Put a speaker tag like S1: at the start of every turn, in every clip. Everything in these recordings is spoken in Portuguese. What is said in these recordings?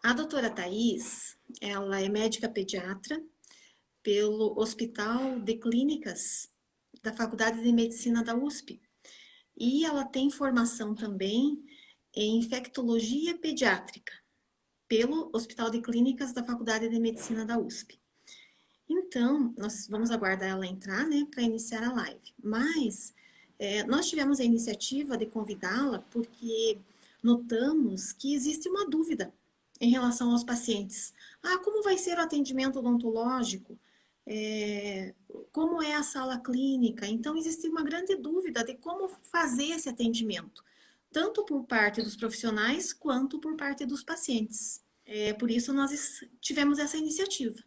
S1: A doutora Thais, ela é médica pediatra pelo Hospital de Clínicas da Faculdade de Medicina da USP. E ela tem formação também em infectologia pediátrica pelo Hospital de Clínicas da Faculdade de Medicina da USP. Então, nós vamos aguardar ela entrar, né, para iniciar a live. Mas nós tivemos a iniciativa de convidá-la porque notamos que existe uma dúvida em relação aos pacientes. Como vai ser o atendimento odontológico? Como é a sala clínica? Então, existe uma grande dúvida de como fazer esse atendimento, tanto por parte dos profissionais quanto por parte dos pacientes. Por isso, nós tivemos essa iniciativa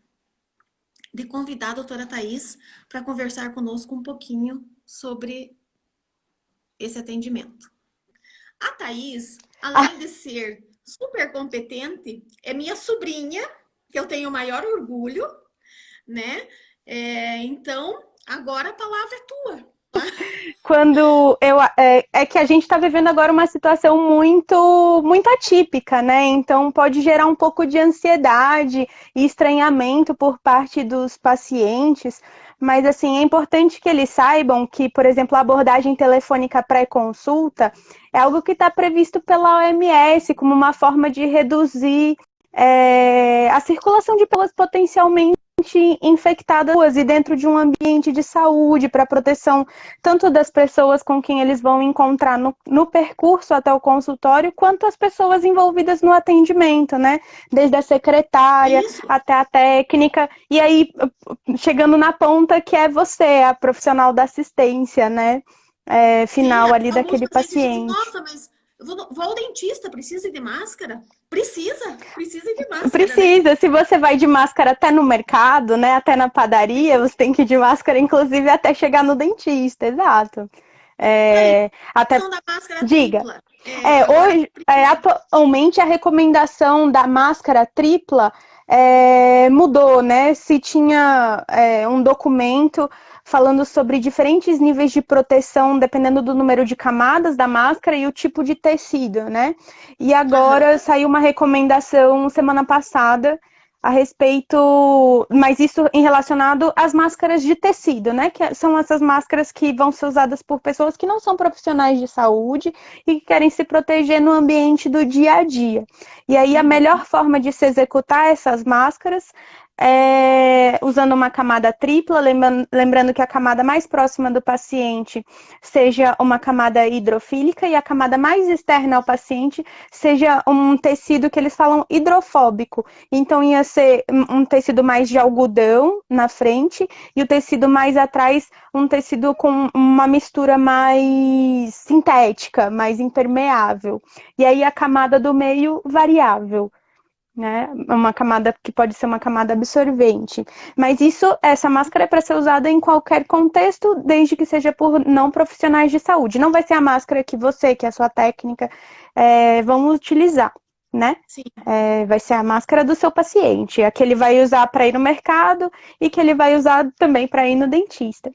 S1: de convidar a doutora Thais para conversar conosco um pouquinho sobre esse atendimento. A Thais, além de ser super competente, é minha sobrinha, que eu tenho o maior orgulho, né? Então, agora a palavra é tua.
S2: É que a gente está vivendo agora uma situação muito atípica, né? Então pode gerar um pouco de ansiedade e estranhamento por parte dos pacientes. Mas assim, é importante que eles saibam que, por exemplo, a abordagem telefônica pré-consulta é algo que está previsto pela OMS como uma forma de reduzir a circulação de pessoas potencialmente infectadas e dentro de um ambiente de saúde para proteção tanto das pessoas com quem eles vão encontrar no percurso até o consultório, quanto as pessoas envolvidas no atendimento, né? Desde a secretária até a técnica, e aí chegando na ponta que é você, a profissional da assistência, né? Final
S1: Sim,
S2: ali
S1: alguns
S2: daquele
S1: pacientes dizem,
S2: paciente.
S1: nossa, mas vou ao dentista, precisa ir de máscara? Precisa ir de máscara, né?
S2: Precisa, se você vai de máscara até no mercado, né, até na padaria, você tem que ir de máscara, inclusive, até chegar no dentista, exato.
S1: Tá aí, a
S2: Até
S1: questão da máscara
S2: diga.
S1: tripla. Agora
S2: Hoje,
S1: precisa.
S2: atualmente, a recomendação da máscara tripla mudou, né? Se tinha um documento falando sobre diferentes níveis de proteção, dependendo do número de camadas da máscara e o tipo de tecido, né? E agora
S1: Aham.
S2: saiu uma recomendação semana passada a respeito, mas isso em relacionado às máscaras de tecido, né? Que são essas máscaras que vão ser usadas por pessoas que não são profissionais de saúde e que querem se proteger no ambiente do dia a dia. E aí a melhor forma de se executar essas máscaras é usando uma camada tripla, lembrando que a camada mais próxima do paciente seja uma camada hidrofílica e a camada mais externa ao paciente seja um tecido que eles falam hidrofóbico. Então ia ser um tecido mais de algodão na frente e o tecido mais atrás um tecido com uma mistura mais sintética, mais impermeável. E aí a camada do meio variável, né? Uma camada que pode ser uma camada absorvente. Mas essa máscara é para ser usada em qualquer contexto, desde que seja por não profissionais de saúde. Não vai ser a máscara que você, que é a sua técnica, vão utilizar, né?
S1: Sim.
S2: Vai ser a máscara do seu paciente, a que ele vai usar para ir no mercado e que ele vai usar também para ir no dentista.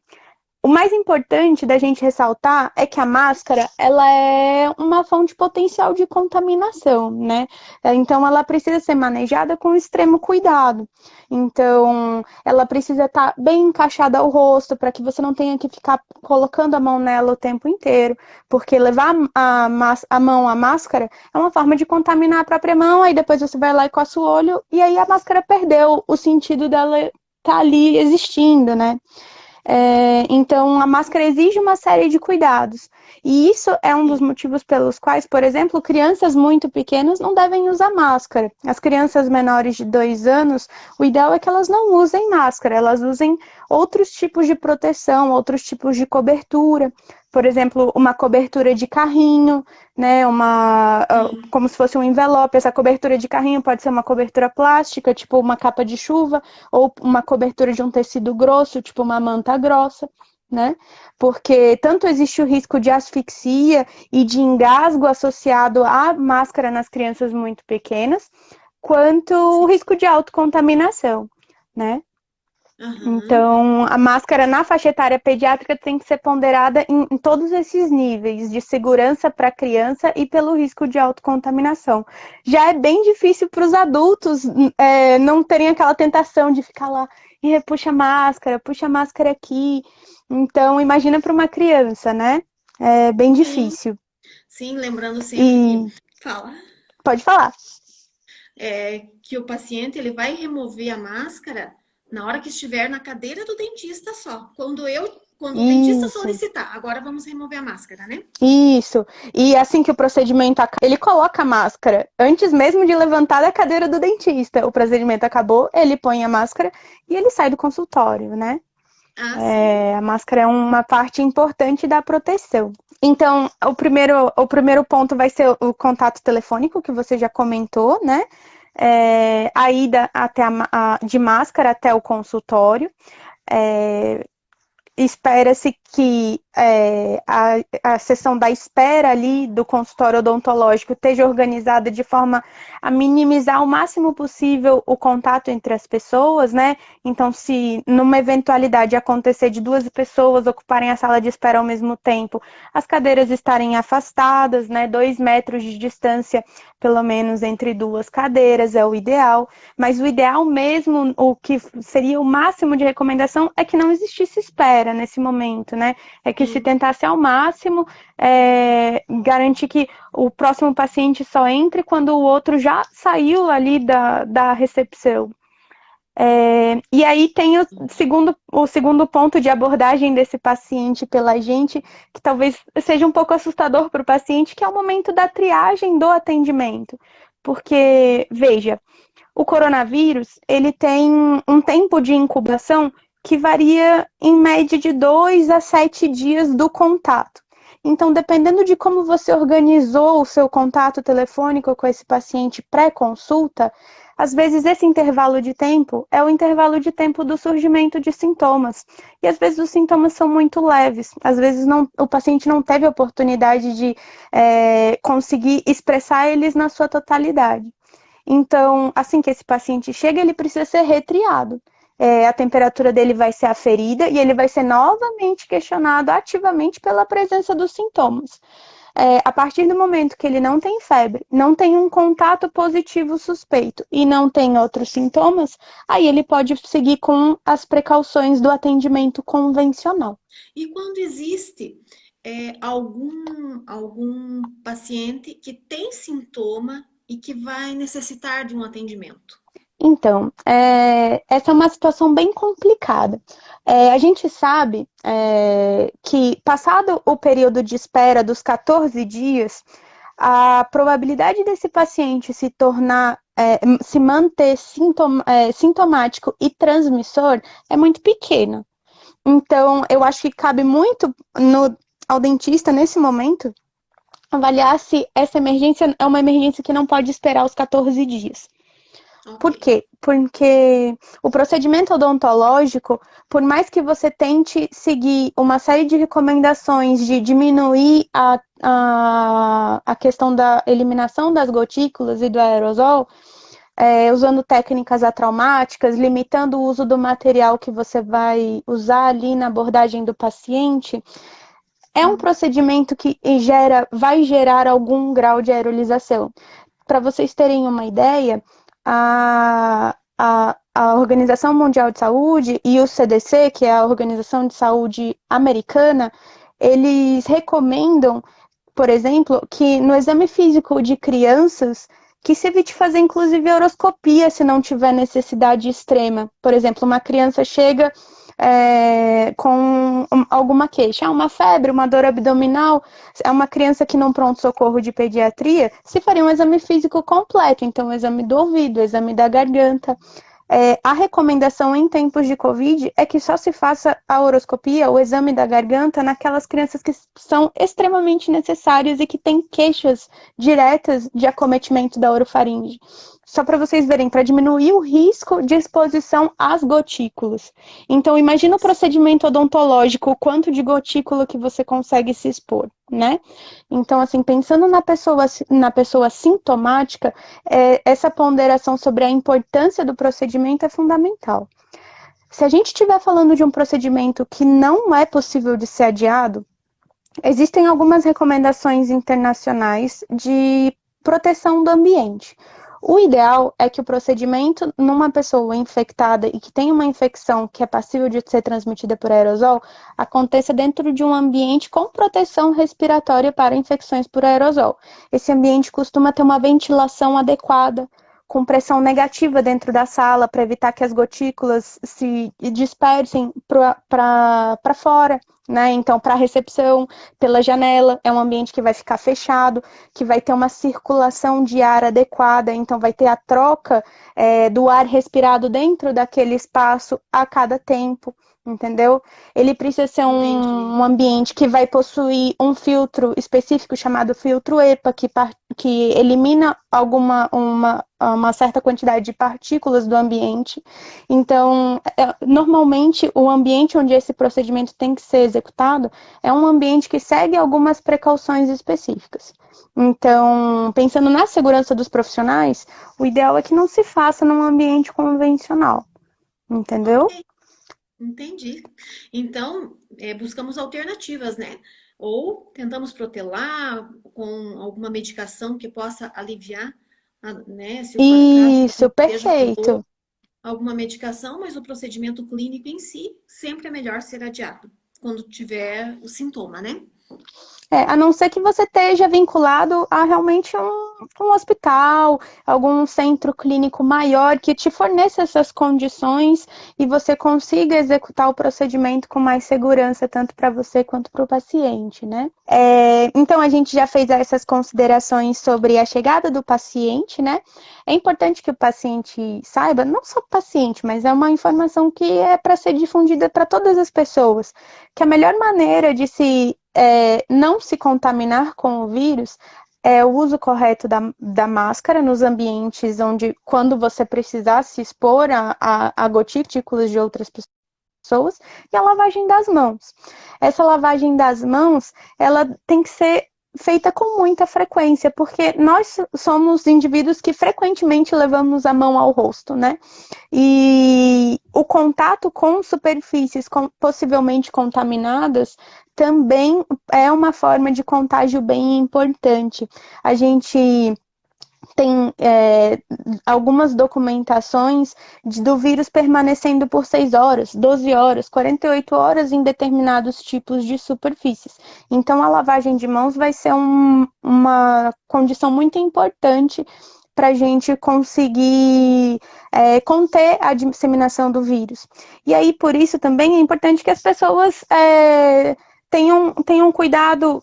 S2: O mais importante da gente ressaltar é que a máscara, ela é uma fonte potencial de contaminação, né? Então, ela precisa ser manejada com extremo cuidado. Então, ela precisa estar bem encaixada ao rosto, para que você não tenha que ficar colocando a mão nela o tempo inteiro, porque levar a mão à máscara é uma forma de contaminar a própria mão, aí depois você vai lá e coça o olho, e aí a máscara perdeu o sentido dela estar ali existindo, né? Então, a máscara exige uma série de cuidados. E isso é um dos motivos pelos quais, por exemplo, crianças muito pequenas não devem usar máscara. As crianças menores de 2 anos, o ideal é que elas não usem máscara, elas usem outros tipos de proteção, outros tipos de cobertura. Por exemplo, uma cobertura de carrinho, né? Como se fosse um envelope. Essa cobertura de carrinho pode ser uma cobertura plástica, tipo uma capa de chuva, ou uma cobertura de um tecido grosso, tipo uma manta grossa, né? Porque tanto existe o risco de asfixia e de engasgo associado à máscara nas crianças muito pequenas, quanto o risco de autocontaminação, né?
S1: Aham.
S2: Então, a máscara na faixa etária pediátrica tem que ser ponderada em todos esses níveis de segurança para a criança e pelo risco de autocontaminação. Já é bem difícil para os adultos não terem aquela tentação de ficar lá e puxa a máscara aqui. Então, imagina para uma criança, né? É bem
S1: Sim,
S2: difícil.
S1: sim, lembrando sempre que,
S2: E
S1: fala,
S2: pode falar.
S1: que o paciente ele vai remover a máscara na hora que estiver na cadeira do dentista só. Quando o dentista
S2: Isso.
S1: solicitar, agora vamos remover a máscara, né?
S2: Isso. E assim que o procedimento acaba, ele coloca a máscara antes mesmo de levantar da cadeira do dentista. O procedimento acabou, ele põe a máscara e ele sai do consultório, né?
S1: Ah, sim.
S2: A máscara é uma parte importante da proteção. Então, o primeiro ponto vai ser o contato telefônico, que você já comentou, né? A ida de máscara até o consultório. É, Espera-se que a sessão da espera ali do consultório odontológico esteja organizada de forma a minimizar o máximo possível o contato entre as pessoas, né? Então, se numa eventualidade acontecer de duas pessoas ocuparem a sala de espera ao mesmo tempo, as cadeiras estarem afastadas, né? 2 metros de distância, pelo menos, entre duas cadeiras é o ideal. Mas o ideal mesmo, o que seria o máximo de recomendação, é que não existisse espera nesse momento, né? É que se
S1: Sim.
S2: tentasse ao máximo garantir que o próximo paciente só entre quando o outro já saiu ali da recepção. E aí tem o segundo ponto de abordagem desse paciente pela gente, que talvez seja um pouco assustador para o paciente, que é o momento da triagem do atendimento. Porque, veja, o coronavírus, ele tem um tempo de incubação que varia em média de 2 a 7 dias do contato. Então, dependendo de como você organizou o seu contato telefônico com esse paciente pré-consulta, às vezes esse intervalo de tempo é o intervalo de tempo do surgimento de sintomas. E às vezes os sintomas são muito leves, às vezes o paciente não teve a oportunidade de conseguir expressar eles na sua totalidade. Então, assim que esse paciente chega, ele precisa ser retriado. A temperatura dele vai ser aferida e ele vai ser novamente questionado ativamente pela presença dos sintomas. A partir do momento que ele não tem febre, não tem um contato positivo suspeito e não tem outros sintomas, aí ele pode seguir com as precauções do atendimento convencional.
S1: E quando existe algum paciente que tem sintoma e que vai necessitar de um atendimento?
S2: Então, essa é uma situação bem complicada. A gente sabe que, passado o período de espera dos 14 dias, a probabilidade desse paciente se manter sintomático e transmissor é muito pequena. Então, eu acho que cabe muito ao dentista, nesse momento, avaliar se essa emergência é uma emergência que não pode esperar os 14 dias.
S1: Ok.
S2: Por quê? Porque o procedimento odontológico, por mais que você tente seguir uma série de recomendações de diminuir a questão da eliminação das gotículas e do aerosol, usando técnicas atraumáticas, limitando o uso do material que você vai usar ali na abordagem do paciente, é um
S1: Sim.
S2: procedimento que vai gerar algum grau de aerolização. Para vocês terem uma ideia, a Organização Mundial de Saúde e o CDC, que é a Organização de Saúde Americana, eles recomendam, por exemplo, que no exame físico de crianças, que se evite fazer inclusive horoscopia se não tiver necessidade extrema. Por exemplo, uma criança chega com alguma queixa, uma febre, uma dor abdominal, é uma criança que num pronto-socorro de pediatria, se faria um exame físico completo, então o exame do ouvido, o exame da garganta. A recomendação em tempos de Covid é que só se faça a horoscopia, o exame da garganta, naquelas crianças que são extremamente necessárias e que têm queixas diretas de acometimento da orofaringe. Só para vocês verem, para diminuir o risco de exposição às gotículas. Então, imagina o procedimento odontológico, o quanto de gotícula que você consegue se expor, né? Então, assim, pensando na pessoa sintomática, essa ponderação sobre a importância do procedimento é fundamental. Se a gente estiver falando de um procedimento que não é possível de ser adiado, existem algumas recomendações internacionais de proteção do ambiente. O ideal é que o procedimento numa pessoa infectada e que tem uma infecção que é passível de ser transmitida por aerosol aconteça dentro de um ambiente com proteção respiratória para infecções por aerosol. Esse ambiente costuma ter uma ventilação adequada, com pressão negativa dentro da sala para evitar que as gotículas se dispersem para fora, né? Então, para a recepção, pela janela, é um ambiente que vai ficar fechado, que vai ter uma circulação de ar adequada, então vai ter a troca do ar respirado dentro daquele espaço a cada tempo, entendeu? Ele precisa ser
S1: Entendi.
S2: um ambiente que vai possuir um filtro específico chamado filtro EPA, que elimina uma certa quantidade de partículas do ambiente. Então, normalmente, o ambiente onde esse procedimento tem que ser executado é um ambiente que segue algumas precauções específicas. Então, pensando na segurança dos profissionais, o ideal é que não se faça num ambiente convencional, entendeu?
S1: Ok, entendi. Então, buscamos alternativas, né? Ou tentamos protelar com alguma medicação que possa aliviar, né? Se for o caso, que a
S2: Isso,
S1: gente esteja com dor,
S2: perfeito.
S1: alguma medicação, mas o procedimento clínico em si sempre é melhor ser adiado quando tiver o sintoma, né?
S2: A não ser que você esteja vinculado a realmente um hospital, algum centro clínico maior que te forneça essas condições e você consiga executar o procedimento com mais segurança, tanto para você quanto para o paciente, né? Então, a gente já fez essas considerações sobre a chegada do paciente, né? É importante que o paciente saiba, não só o paciente, mas é uma informação que é para ser difundida para todas as pessoas, que a melhor maneira de não se contaminar com o vírus é o uso correto da máscara nos ambientes onde, quando você precisar se expor a gotículas de outras pessoas, e a lavagem das mãos. Essa lavagem das mãos, ela tem que ser feita com muita frequência, porque nós somos indivíduos que frequentemente levamos a mão ao rosto, né? E o contato com superfícies possivelmente contaminadas também é uma forma de contágio bem importante. A gente tem algumas documentações do vírus permanecendo por 6 horas, 12 horas, 48 horas em determinados tipos de superfícies. Então, a lavagem de mãos vai ser uma condição muito importante para a gente conseguir conter a disseminação do vírus. E aí, por isso, também é importante que as pessoas tenham cuidado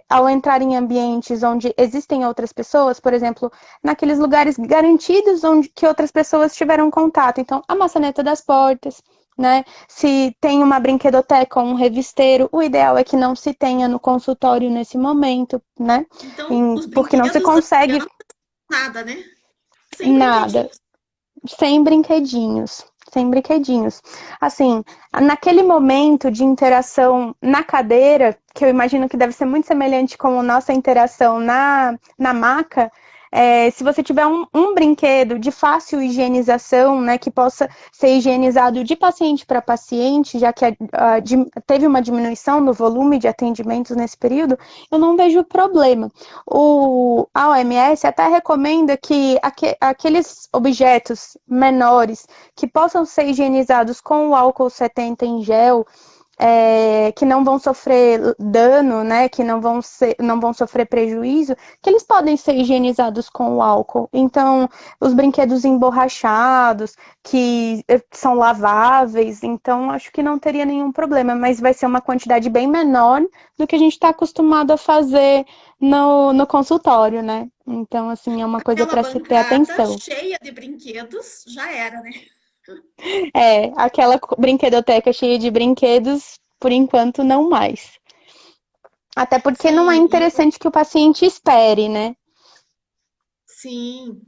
S2: ao entrar em ambientes onde existem outras pessoas, por exemplo, naqueles lugares garantidos onde que outras pessoas tiveram contato. Então, a maçaneta das portas, né? Se tem uma brinquedoteca ou um revisteiro, o ideal é que não se tenha no consultório nesse momento, né?
S1: Então, os
S2: Porque não se
S1: brinquedos das
S2: consegue
S1: crianças, nada, né? Sem
S2: nada.
S1: brinquedinhos.
S2: Sem brinquedinhos, sem brinquedinhos. Assim, naquele momento de interação na cadeira, que eu imagino que deve ser muito semelhante com a nossa interação na maca, se você tiver um brinquedo de fácil higienização, né, que possa ser higienizado de paciente para paciente, já que teve uma diminuição no volume de atendimentos nesse período, eu não vejo problema. A OMS até recomenda que aqueles objetos menores que possam ser higienizados com o álcool 70 em gel, que não vão sofrer dano, né, que não vão sofrer prejuízo, que eles podem ser higienizados com o álcool. Então, os brinquedos emborrachados, que são laváveis, então acho que não teria nenhum problema, mas vai ser uma quantidade bem menor do que a gente está acostumado a fazer no consultório, né? Então, assim, é uma coisa
S1: Aquela
S2: para se ter
S1: bancada
S2: atenção.
S1: cheia de brinquedos já era, né?
S2: Aquela brinquedoteca cheia de brinquedos, por enquanto, não mais. Até porque não é
S1: Sim,
S2: interessante que o paciente espere, né?
S1: sim.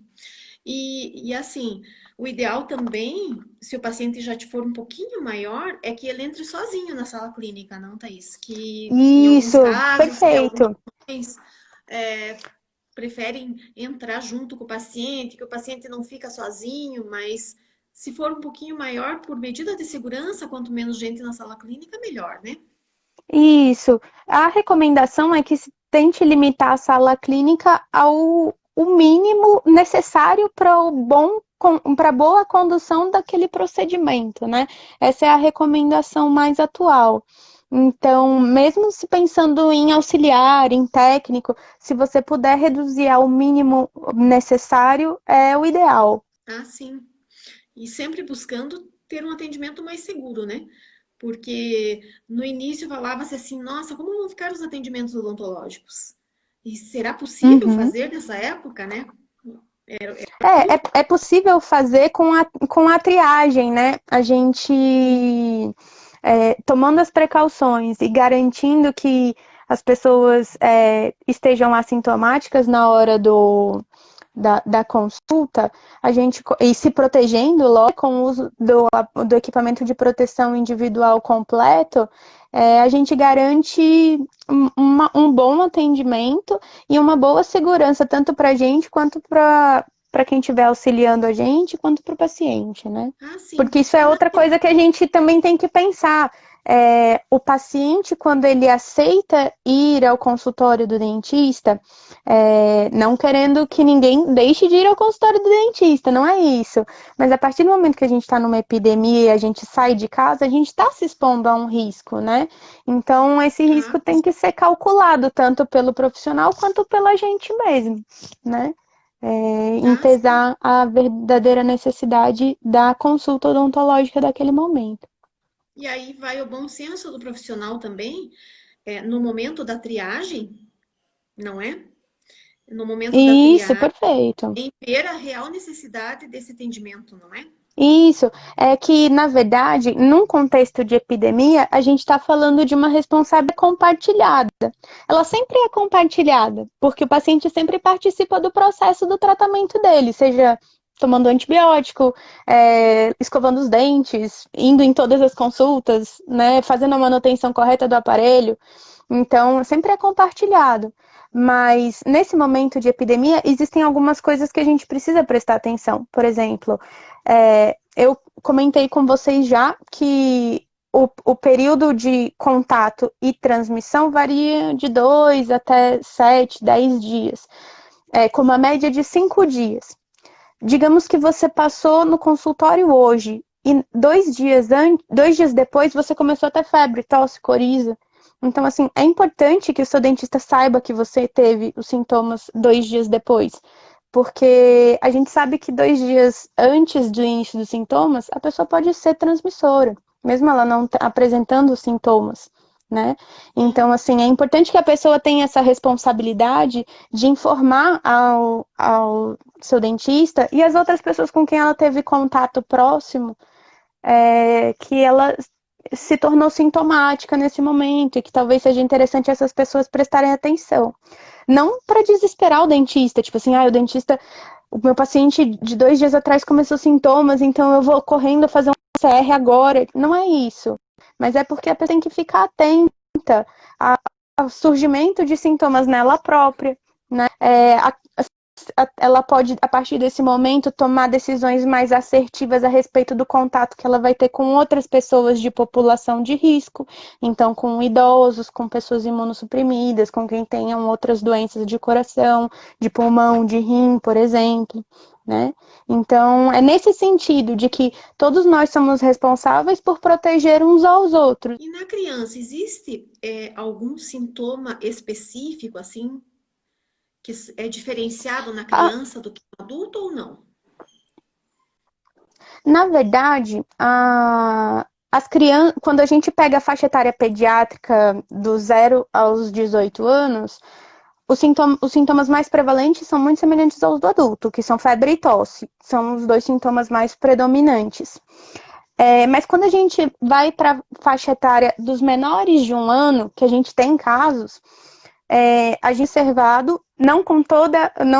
S1: E assim, o ideal também, se o paciente já te for um pouquinho maior, é que ele entre sozinho na sala clínica, não, Thaís? Que em alguns
S2: Isso,
S1: casos, que algumas
S2: perfeito.
S1: mães é, preferem entrar junto com o paciente, que o paciente não fica sozinho, mas Se for um pouquinho maior, por medida de segurança, quanto menos gente na sala clínica, melhor, né?
S2: Isso. A recomendação é que se tente limitar a sala clínica ao o mínimo necessário para boa condução daquele procedimento, né? Essa é a recomendação mais atual. Então, mesmo se pensando em auxiliar, em técnico, se você puder reduzir ao mínimo necessário, é o ideal.
S1: Ah, sim. E sempre buscando ter um atendimento mais seguro, né? Porque no início falava-se assim, nossa, como vão ficar os atendimentos odontológicos? E será possível
S2: Uhum.
S1: fazer nessa época, né?
S2: É possível fazer com a triagem, né? A gente tomando as precauções e garantindo que as pessoas estejam assintomáticas na hora da consulta, e se protegendo logo com o uso do equipamento de proteção individual completo, a gente garante um bom atendimento e uma boa segurança, tanto para a gente quanto para quem estiver auxiliando a gente, quanto para o paciente, né?
S1: Ah, sim.
S2: Porque isso é
S1: E na...
S2: outra coisa que a gente também tem que pensar. O paciente, quando ele aceita ir ao consultório do dentista, não querendo que ninguém deixe de ir ao consultório do dentista, não é isso. Mas a partir do momento que a gente está numa epidemia e a gente sai de casa, a gente está se expondo a um risco, né? Então, esse
S1: Ah,
S2: risco tem que ser calculado tanto pelo profissional quanto pela gente mesmo, né? Em
S1: ah, sim.
S2: pesar a verdadeira necessidade da consulta odontológica daquele momento.
S1: E aí vai o bom senso do profissional também, no momento da triagem, não é? No momento da
S2: Isso,
S1: triagem,
S2: perfeito.
S1: em ver a real necessidade desse atendimento, não é?
S2: Isso, é que, na verdade, num contexto de epidemia, a gente está falando de uma responsabilidade compartilhada. Ela sempre é compartilhada, porque o paciente sempre participa do processo do tratamento dele, seja tomando antibiótico, escovando os dentes, indo em todas as consultas, né, fazendo a manutenção correta do aparelho. Então, sempre é compartilhado. Mas nesse momento de epidemia, existem algumas coisas que a gente precisa prestar atenção. Por exemplo, eu comentei com vocês já que o período de contato e transmissão varia de 2 até 7, 10 dias, com uma média de 5 dias. Digamos que você passou no consultório hoje e 2 dias depois você começou a ter febre, tosse, coriza. Então, assim, é importante que o seu dentista saiba que você teve os sintomas 2 dias depois. Porque a gente sabe que 2 dias antes do início dos sintomas, a pessoa pode ser transmissora, mesmo ela não apresentando os sintomas, né?
S1: Sim.
S2: Então, assim, é importante que a pessoa tenha essa responsabilidade de informar ao seu dentista e as outras pessoas com quem ela teve contato próximo, que ela se tornou sintomática nesse momento e que talvez seja interessante essas pessoas prestarem atenção. Não para desesperar o dentista, tipo assim, o meu paciente de 2 dias atrás começou sintomas, então eu vou correndo fazer um PCR agora. Não é isso. Mas é porque a pessoa tem que ficar atenta ao surgimento de sintomas nela própria, né? Ela pode, a partir desse momento, tomar decisões mais assertivas a respeito do contato que ela vai ter com outras pessoas de população de risco, então com idosos, com pessoas imunossuprimidas, com quem tenham outras doenças de coração, de pulmão, de rim, por exemplo, né? Então, é nesse sentido de que todos nós somos responsáveis por proteger uns aos outros.
S1: E na criança, existe algum sintoma específico, assim, que é diferenciado na
S2: Ah,
S1: criança do que no adulto ou não?
S2: na verdade, as crianças, quando a gente pega a faixa etária pediátrica do 0 aos 18 anos, os sintomas mais prevalentes são muito semelhantes aos do adulto, que são febre e tosse. São os dois sintomas mais predominantes. Mas quando a gente vai para a faixa etária dos menores de 1 ano, que a gente tem casos, a gente observado, não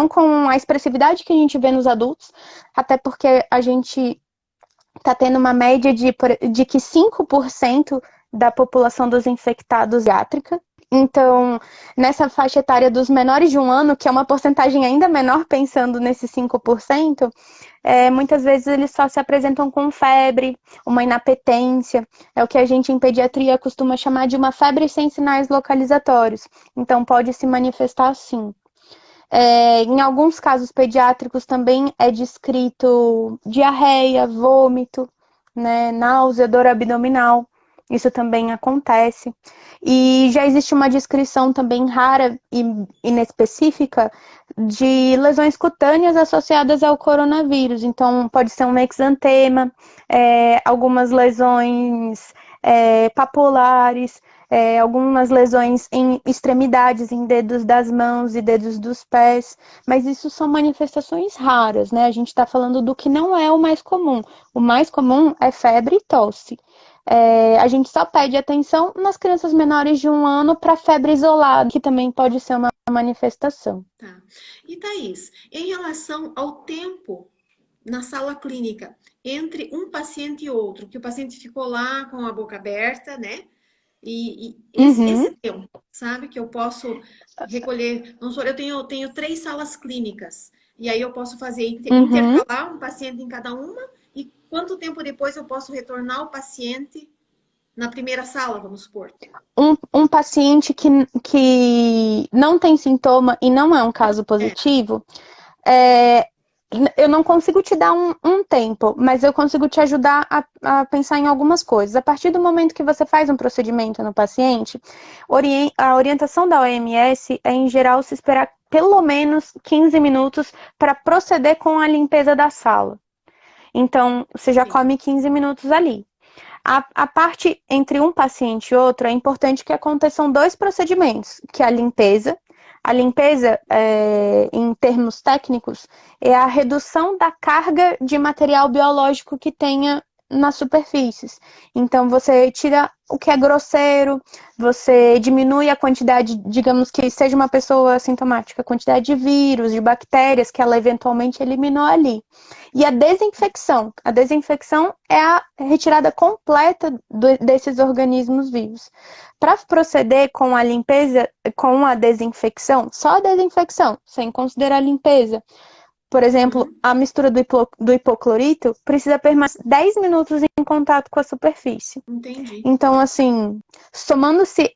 S2: com a expressividade que a gente vê nos adultos, até porque a gente está tendo uma média de que 5% da população dos infectados é pediátrica. Então, nessa faixa etária dos menores de 1 ano, que é uma porcentagem ainda menor pensando nesses 5%, muitas vezes eles só se apresentam com febre, uma inapetência, é o que a gente em pediatria costuma chamar de uma febre sem sinais localizatórios. Então, pode se manifestar assim. Em alguns casos pediátricos também é descrito diarreia, vômito, né, náusea, dor abdominal. Isso também acontece. E já existe uma descrição também rara e inespecífica de lesões cutâneas associadas ao coronavírus. Então, pode ser um exantema, algumas lesões papulares, algumas lesões em extremidades, em dedos das mãos e dedos dos pés, mas isso são manifestações raras, né? A gente está falando do que não é o mais comum. O mais comum é febre e tosse. A gente só pede atenção nas crianças menores de 1 ano para febre isolada, que também pode ser uma manifestação.
S1: Tá. E Thaís, em relação ao tempo na sala clínica, entre um paciente e outro, que o paciente ficou lá com a boca aberta, né? E esse tempo, sabe? Que eu posso recolher. Vamos supor, eu tenho 3 salas clínicas. E aí eu posso fazer intercalar um paciente em cada uma. E quanto tempo depois eu posso retornar o paciente na primeira sala, vamos supor?
S2: Um paciente que não tem sintoma e não é um caso positivo, eu não consigo te dar um tempo, mas eu consigo te ajudar a pensar em algumas coisas. A partir do momento que você faz um procedimento no paciente, a orientação da OMS é, em geral, se esperar pelo menos 15 minutos para proceder com a limpeza da sala. Então, você já come 15 minutos ali. A parte entre um paciente e outro, é importante que aconteçam 2 procedimentos, que é a limpeza. A limpeza, em termos técnicos, é a redução da carga de material biológico que tenha nas superfícies. Então, você tira o que é grosseiro, você diminui a quantidade, digamos que seja uma pessoa assintomática, a quantidade de vírus, de bactérias que ela eventualmente eliminou ali. E a desinfecção é a retirada completa desses organismos vivos. Para proceder com a limpeza, com a desinfecção, só a desinfecção, sem considerar a limpeza, por exemplo, a mistura do hipoclorito precisa permanecer 10 minutos em contato com a superfície.
S1: Entendi.
S2: Então, assim, somando-se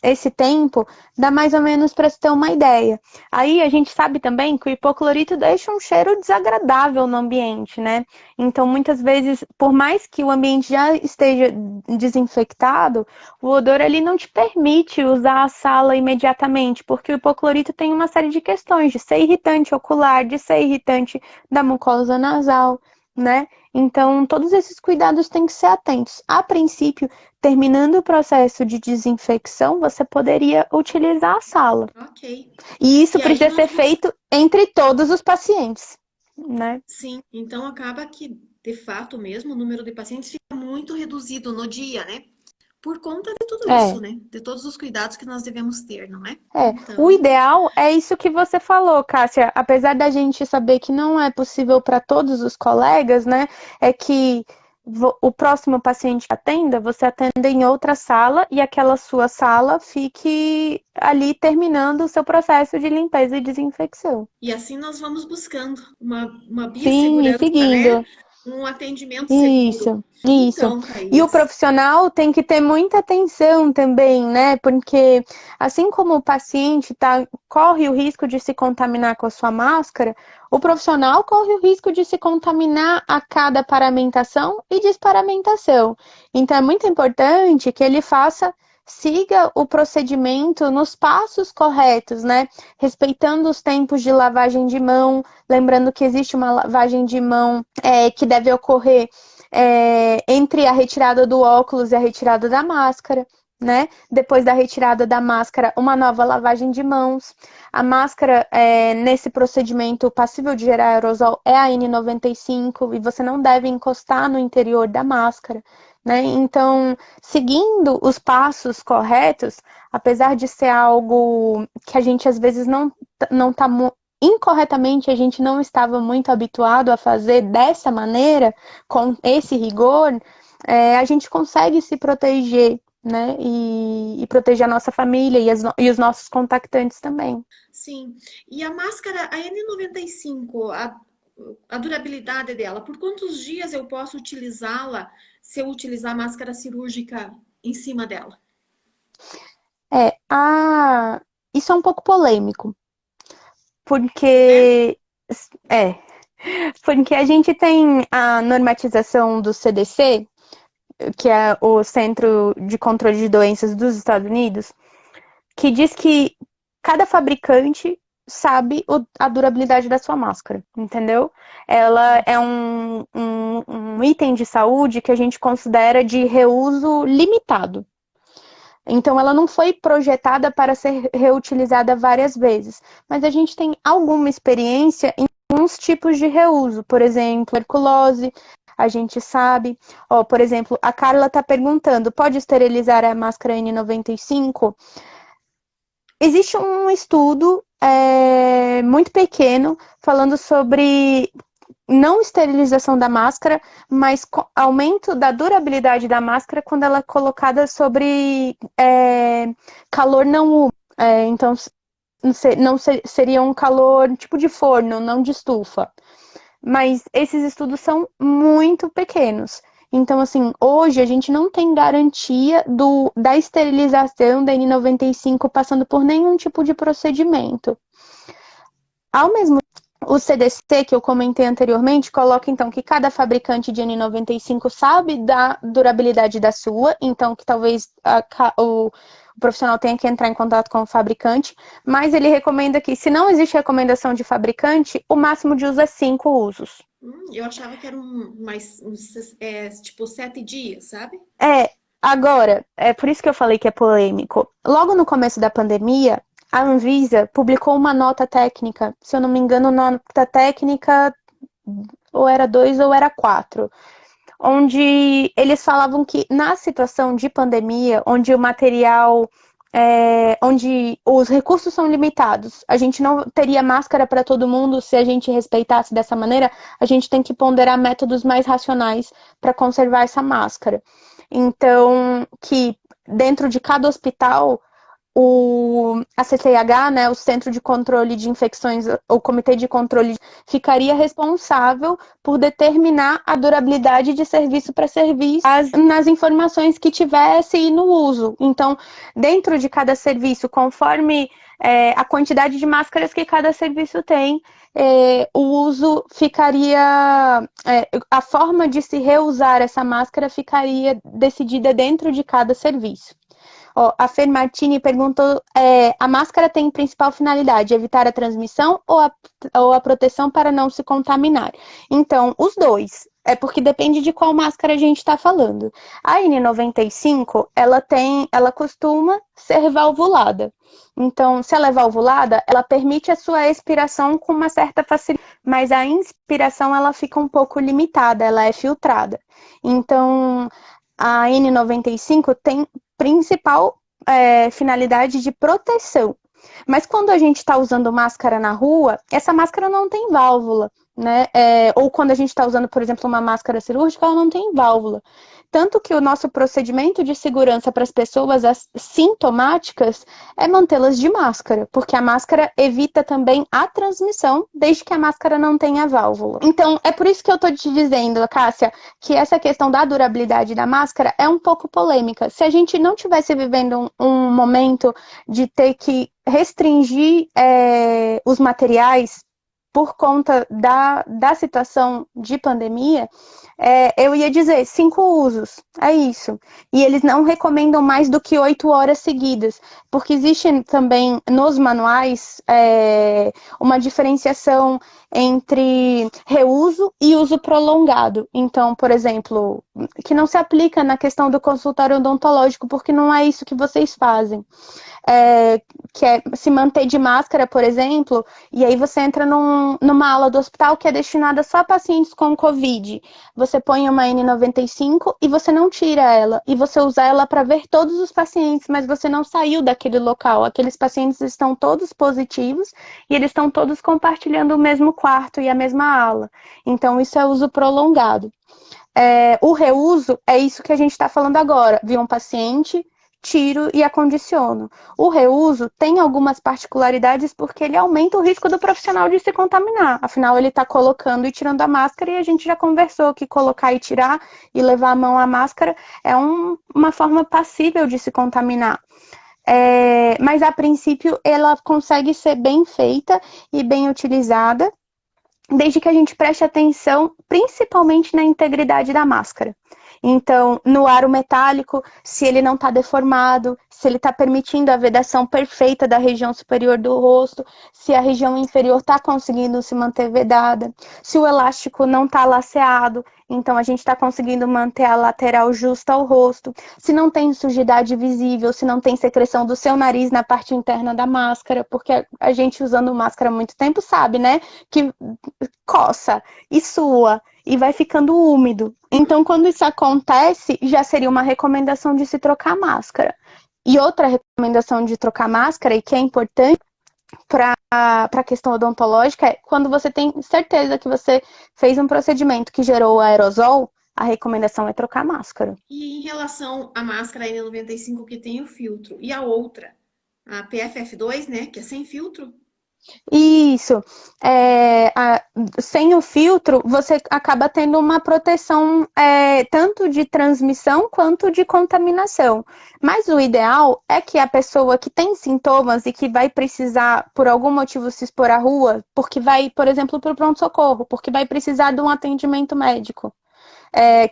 S2: esse tempo, dá mais ou menos para se ter uma ideia. Aí a gente sabe também que o hipoclorito deixa um cheiro desagradável no ambiente, né? Então, muitas vezes, por mais que o ambiente já esteja desinfectado, o odor ali não te permite usar a sala imediatamente, porque o hipoclorito tem uma série de questões de ser irritante ocular, de ser irritante da mucosa nasal, né? Então, todos esses cuidados têm que ser atentos. A princípio, terminando o processo de desinfecção, você poderia utilizar a sala.
S1: Ok.
S2: E isso precisa ser feito entre todos os pacientes, né?
S1: Sim, então acaba que, de fato mesmo, o número de pacientes fica muito reduzido no dia, né? Por conta de tudo isso, né? De todos os cuidados que nós devemos ter, não é? Então...
S2: O ideal é isso que você falou, Cássia. Apesar da gente saber que não é possível para todos os colegas, né? É que o próximo paciente que atenda, você atenda em outra sala e aquela sua sala fique ali terminando o seu processo de limpeza e desinfecção.
S1: E assim nós vamos buscando uma
S2: Sim,
S1: biossegurança,
S2: seguindo.
S1: né? Um atendimento seguro.
S2: Isso.
S1: Então, Thaís...
S2: E o profissional tem que ter muita atenção também, né? Porque assim como o paciente corre o risco de se contaminar com a sua máscara, o profissional corre o risco de se contaminar a cada paramentação e desparamentação. Então é muito importante que ele siga o procedimento nos passos corretos, né? Respeitando os tempos de lavagem de mão, lembrando que existe uma lavagem de mão que deve ocorrer entre a retirada do óculos e a retirada da máscara, né? Depois da retirada da máscara, uma nova lavagem de mãos. A máscara, nesse procedimento passível de gerar aerosol, é a N95 e você não deve encostar no interior da máscara, né? Então, seguindo os passos corretos, apesar de ser algo que a gente às vezes não está incorretamente, a gente não estava muito habituado a fazer dessa maneira, com esse rigor, a gente consegue se proteger, né? E proteger a nossa família e os nossos contactantes também.
S1: Sim. E a máscara, a N95, a durabilidade dela, por quantos dias eu posso utilizá-la se eu utilizar a máscara cirúrgica em cima dela?
S2: É, isso é um pouco polêmico,
S1: É?
S2: porque é, porque a gente tem a normatização do CDC, que é o Centro de Controle de Doenças dos Estados Unidos, que diz que cada fabricante sabe a durabilidade da sua máscara, entendeu? Ela é um item de saúde que a gente considera de reuso limitado. Então, ela não foi projetada para ser reutilizada várias vezes, mas a gente tem alguma experiência em alguns tipos de reuso, por exemplo, tuberculose, a gente sabe. Ó, por exemplo, a Carla está perguntando: pode esterilizar a máscara N95? Existe um estudo muito pequeno falando sobre não esterilização da máscara, mas aumento da durabilidade da máscara quando ela é colocada sobre calor não úmido. Então, não seria um calor tipo de forno, não de estufa. Mas esses estudos são muito pequenos. Então, assim, hoje a gente não tem garantia da esterilização da N95 passando por nenhum tipo de procedimento. Ao mesmo o CDC, que eu comentei anteriormente, coloca então que cada fabricante de N95 sabe da durabilidade da sua, então que talvez o profissional tenha que entrar em contato com o fabricante, mas ele recomenda que, se não existe recomendação de fabricante, o máximo de uso é 5 usos.
S1: Eu achava que era tipo 7 dias, sabe?
S2: Agora, é por isso que eu falei que é polêmico. Logo no começo da pandemia, a Anvisa publicou uma nota técnica, se eu não me engano, nota técnica ou era 2 ou era 4, onde eles falavam que na situação de pandemia, onde o material, onde os recursos são limitados, a gente não teria máscara para todo mundo se a gente respeitasse dessa maneira, a gente tem que ponderar métodos mais racionais para conservar essa máscara. Então, que dentro de cada hospital a CCIH, né, o Centro de Controle de Infecções, o Comitê de Controle, ficaria responsável por determinar a durabilidade de serviço para serviço nas informações que tivesse e no uso. Então, dentro de cada serviço, conforme a quantidade de máscaras que cada serviço tem, o uso ficaria, a forma de se reusar essa máscara ficaria decidida dentro de cada serviço. Ó, a Fer Martini perguntou: a máscara tem principal finalidade evitar a transmissão ou a proteção para não se contaminar? Então, os dois. É porque depende de qual máscara a gente está falando. A N95, ela costuma ser valvulada. Então, se ela é valvulada, ela permite a sua expiração com uma certa facilidade, mas a inspiração ela fica um pouco limitada, ela é filtrada. Então, a N95 tem principal finalidade de proteção. Mas quando a gente está usando máscara na rua, essa máscara não tem válvula, né? Ou quando a gente está usando, por exemplo, uma máscara cirúrgica, ela não tem válvula. Tanto que o nosso procedimento de segurança para as pessoas sintomáticas é mantê-las de máscara, porque a máscara evita também a transmissão, desde que a máscara não tenha válvula. Então, é por isso que eu estou te dizendo, Cássia, que essa questão da durabilidade da máscara é um pouco polêmica. Se a gente não tivesse vivendo um momento de ter que restringir os materiais por conta da situação de pandemia, eu ia dizer 5 usos, é isso. E eles não recomendam mais do que 8 horas seguidas, porque existe também nos manuais uma diferenciação entre reuso e uso prolongado. Então, por exemplo, que não se aplica na questão do consultório odontológico, porque não é isso que vocês fazem. Que é se manter de máscara, por exemplo, e aí você entra numa ala do hospital que é destinada só a pacientes com Covid. Você põe uma N95 e você não tira ela, e você usa ela para ver todos os pacientes, mas você não saiu daquele local. Aqueles pacientes estão todos positivos e eles estão todos compartilhando o mesmo quarto e a mesma ala. Então, isso é uso prolongado. O reuso é isso que a gente está falando agora. Vi um paciente, tiro e acondiciono. O reuso tem algumas particularidades porque ele aumenta o risco do profissional de se contaminar. Afinal, ele está colocando e tirando a máscara e a gente já conversou que colocar e tirar e levar a mão à máscara é uma forma passível de se contaminar. Mas, a princípio, ela consegue ser bem feita e bem utilizada, desde que a gente preste atenção, principalmente na integridade da máscara. Então, no aro metálico, se ele não está deformado, se ele está permitindo a vedação perfeita da região superior do rosto, se a região inferior está conseguindo se manter vedada, se o elástico não está laceado, então a gente está conseguindo manter a lateral justa ao rosto, se não tem sujidade visível, se não tem secreção do seu nariz na parte interna da máscara, porque a gente usando máscara há muito tempo sabe, né, que coça e sua e vai ficando úmido. Então, quando isso acontece, já seria uma recomendação de se trocar máscara. E outra recomendação de trocar máscara, e que é importante para a questão odontológica, é quando você tem certeza que você fez um procedimento que gerou aerosol, a recomendação é trocar máscara.
S1: E em relação à máscara N95 que tem o filtro, e a outra, a PFF2, né, que é sem filtro?
S2: Isso. Sem o filtro, você acaba tendo uma proteção tanto de transmissão quanto de contaminação. Mas o ideal é que a pessoa que tem sintomas e que vai precisar, por algum motivo, se expor à rua, porque vai, por exemplo, para o pronto-socorro, porque vai precisar de um atendimento médico.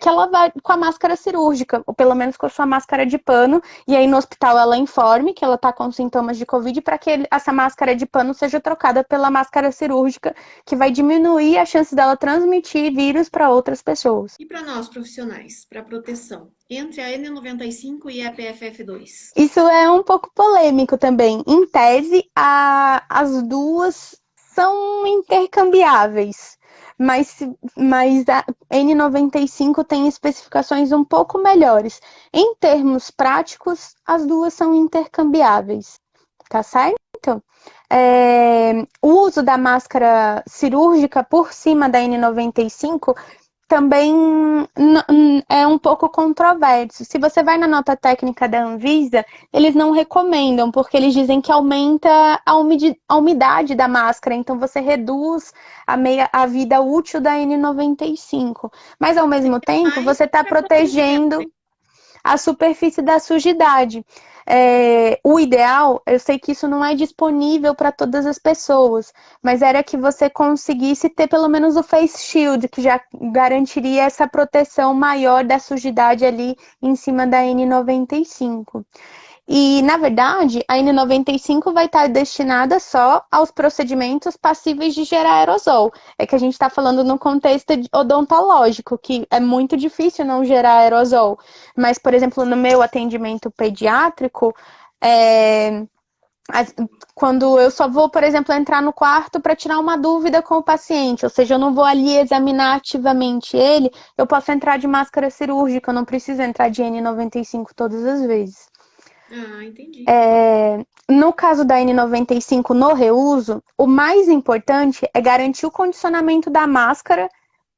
S2: Que ela vai com a máscara cirúrgica, ou pelo menos com a sua máscara de pano, e aí no hospital ela informe que ela está com sintomas de Covid para que essa máscara de pano seja trocada pela máscara cirúrgica, que vai diminuir a chance dela transmitir vírus para outras pessoas.
S1: E para nós profissionais, para proteção, entre a N95 e a PFF2?
S2: Isso é um pouco polêmico também. Em tese, as duas são intercambiáveis. Mas a N95 tem especificações um pouco melhores. Em termos práticos, as duas são intercambiáveis, tá certo? O uso da máscara cirúrgica por cima da N95 também é um pouco controverso. Se você vai na nota técnica da Anvisa, eles não recomendam, porque eles dizem que aumenta a umidade da máscara, então você reduz a vida útil da N95. Mas, ao mesmo tempo, você está protegendo a superfície da sujidade. O ideal, eu sei que isso não é disponível para todas as pessoas, mas era que você conseguisse ter pelo menos o face shield, que já garantiria essa proteção maior da sujidade ali em cima da N95. E, na verdade, a N95 vai estar destinada só aos procedimentos passíveis de gerar aerosol. É que a gente está falando no contexto odontológico, que é muito difícil não gerar aerosol. Mas, por exemplo, no meu atendimento pediátrico, quando eu só vou, por exemplo, entrar no quarto para tirar uma dúvida com o paciente, ou seja, eu não vou ali examinar ativamente ele, eu posso entrar de máscara cirúrgica, eu não preciso entrar de N95 todas as vezes.
S1: Ah, entendi.
S2: No caso da N95 no reuso, o mais importante é garantir o condicionamento da máscara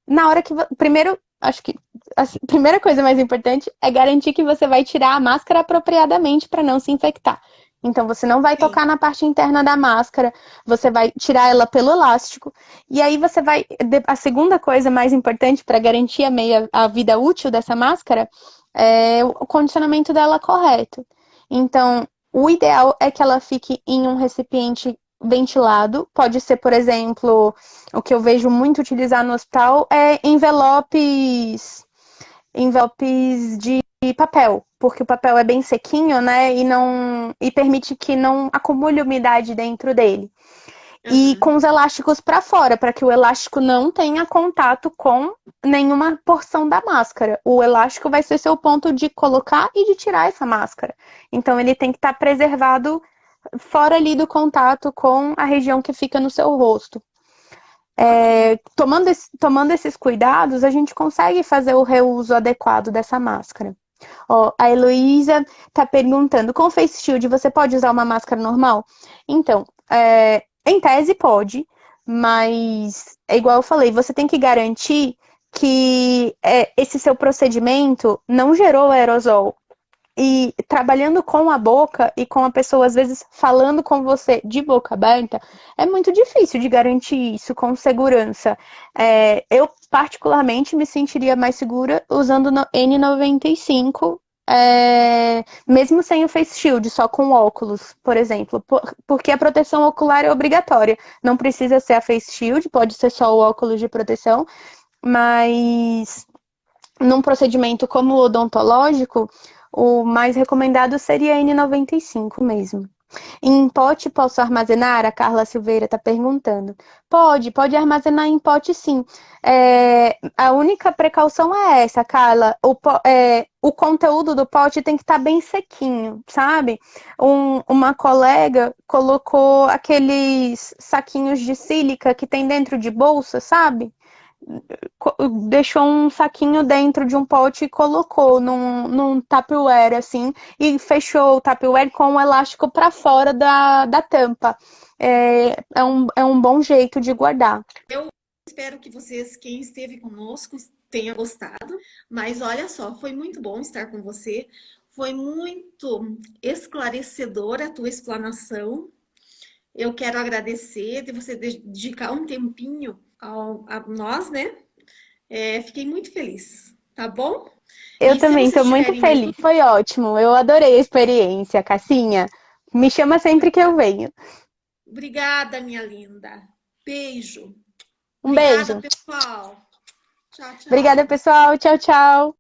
S2: na hora que... Primeiro, acho que a primeira coisa mais importante é garantir que você vai tirar a máscara apropriadamente para não se infectar. Então, você não vai tocar na parte interna da máscara, você vai tirar ela pelo elástico, e aí você vai... A segunda coisa mais importante para garantir a vida útil dessa máscara é o condicionamento dela correto. Então, o ideal é que ela fique em um recipiente ventilado. Pode ser, por exemplo, o que eu vejo muito utilizar no hospital é envelopes de papel, porque o papel é bem sequinho, né? E permite que não acumule umidade dentro dele. E com os elásticos para fora, para que o elástico não tenha contato com nenhuma porção da máscara. O elástico vai ser seu ponto de colocar e de tirar essa máscara. Então, ele tem que estar preservado fora ali do contato com a região que fica no seu rosto. Tomando esses cuidados, a gente consegue fazer o reuso adequado dessa máscara. A Heloísa está perguntando, com face shield você pode usar uma máscara normal? Então, em tese pode, mas é igual eu falei, você tem que garantir que esse seu procedimento não gerou aerosol. e trabalhando com a boca e com a pessoa, às vezes, falando com você de boca aberta, é muito difícil de garantir isso com segurança. Eu, particularmente, me sentiria mais segura usando no N95, mesmo sem o face shield, só com óculos, por exemplo, porque a proteção ocular é obrigatória. Não precisa ser a face shield, pode ser só o óculos de proteção, mas num procedimento como o odontológico, o mais recomendado seria N95 mesmo. Em pote posso armazenar? A Carla Silveira está perguntando. Pode armazenar em pote sim. A única precaução é essa, Carla. O conteúdo do pote tem que estar bem sequinho, sabe? Uma colega colocou aqueles saquinhos de sílica que tem dentro de bolsa, sabe? Deixou um saquinho dentro de um pote e colocou num Tupperware, assim, e fechou o Tupperware com o elástico para fora da tampa. É um bom jeito de guardar.
S1: Eu espero que vocês, quem esteve conosco, tenha gostado. Mas olha só, foi muito bom estar com você. Foi muito esclarecedora a tua explanação. Eu quero agradecer de você dedicar um tempinho a nós, né? Fiquei muito feliz, tá bom?
S2: Eu
S1: E se
S2: também
S1: vocês
S2: estou muito
S1: tiverem mais
S2: feliz. Foi ótimo. Eu adorei a experiência, Cassinha. Me chama sempre que eu venho.
S1: obrigada, minha linda. Beijo.
S2: Um
S1: Obrigada,
S2: beijo.
S1: pessoal. Tchau,
S2: Obrigada,
S1: tchau.
S2: pessoal. Tchau, tchau.